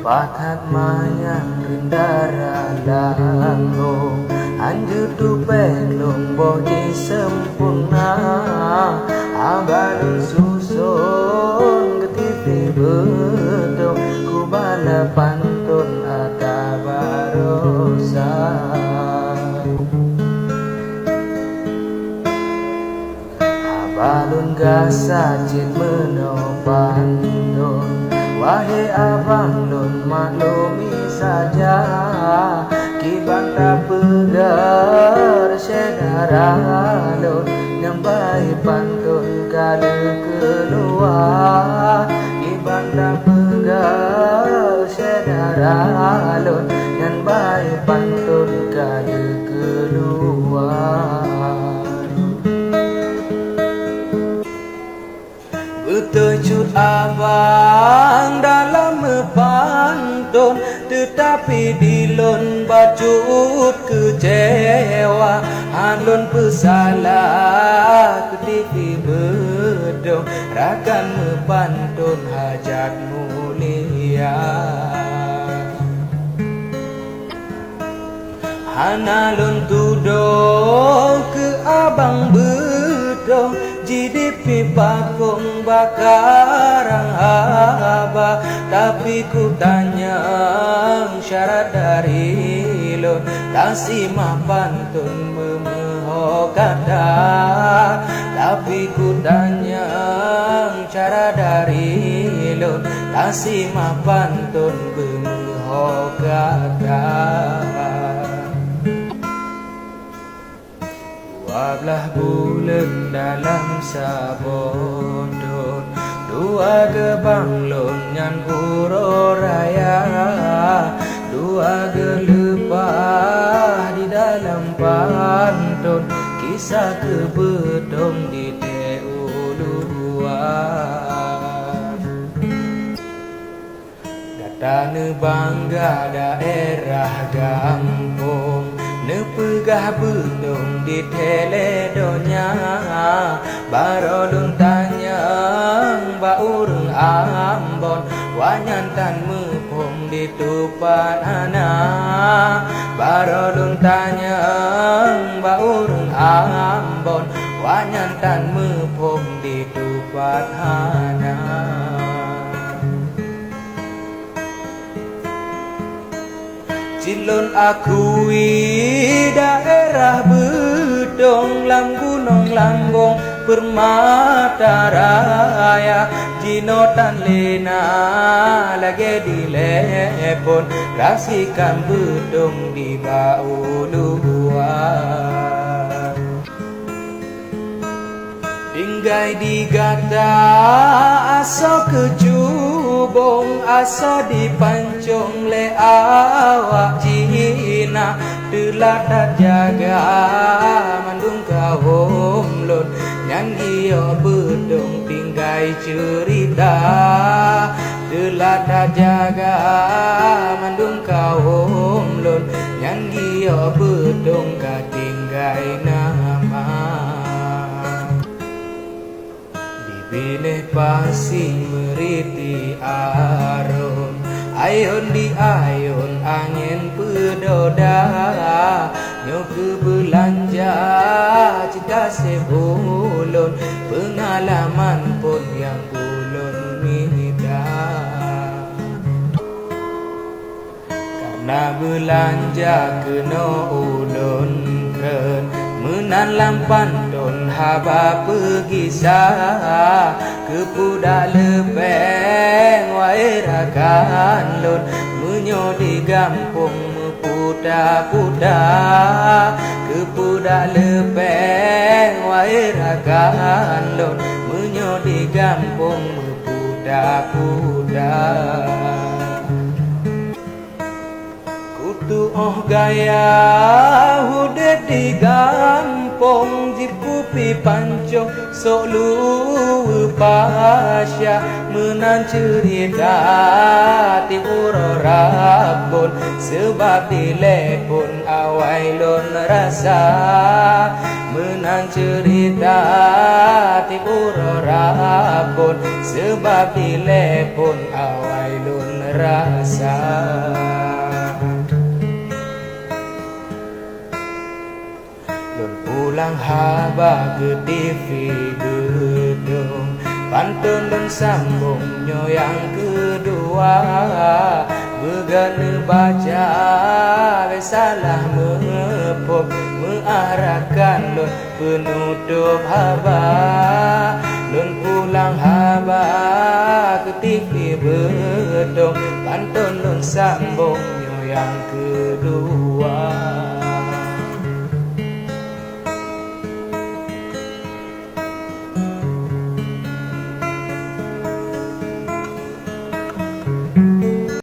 Pathat mayang rindara langgong Anjur tupeng lombo di sempurna Abalun susun ketipi bedong Kubala pantun atabarosa Abalun gasajit menopandon Wahai abang lun maklumi saja Kibanta pegar sedara lun Nyambai pantun kali keluar Kibanta pegar sedara lun Nyambai pantun kali keluar Betucut abang dalam pantun Tetapi dilon bacut kecewa Alun pesalah ketipi bedong Rakan mepantun hajat mulia Hanalun tudong ke abang bedong Jidipi pakung bakarang haba Tapi ku tanya syarat dari lon Tasimah pantun memeho kata Tapi ku tanya syarat dari lon Tasimah pantun memeho kata Belah bulan dalam sabondon Dua gebang lon nyan puro raya Dua gelepah di dalam pantun Kisah kebedong di teuluan Datane bangga daerah gampung Nepegah bedong di teledonya Barolun tanyang baurung ambon Wanyantan mepong di tupan anak Barolun tanyang baurung ambon Wanyantan mepong di tupan anak Cilon akui daerah bedong Lam gunung langgong permata raya Jinotan lena lagi dilepon Rasikan bedong di bau luar Tinggai digata aso kecubong Aso dipancung le awak Cina Telatat jaga mandung kahom lon Nyanggio bedong tinggai cerita Telatat jaga mandung kahom lon Nyanggio bedong katinggai nama Pilih pasing meriti aron Ayon di ayon angin pedoda Nyoke belanja jika sebulun Pengalaman pun yang ulun minta Karena belanja kena ulun keren Menan lampantun haba pergi sah Kepudak lepeng wairakan lun Menyo di gampung mepuda-puda Kepudak lepeng wairakan lun Menyo di gampung mepuda-puda Kutu gaya hudet di gampong Jip kupi pancong sok luwe pasya Menan cerita timur rabon Sebab dilepon awai lon rasa Menan cerita timur rabon Sebab dilepon awai lon terasa. Lun pulang haba ke TV gedung, pantun dan sambungnya yang kedua. Begana baca salah mepop, mengarahkan lun penutup haba. Lun pulang haba ke TV bedong, pantun lun sambungnya yang kedua.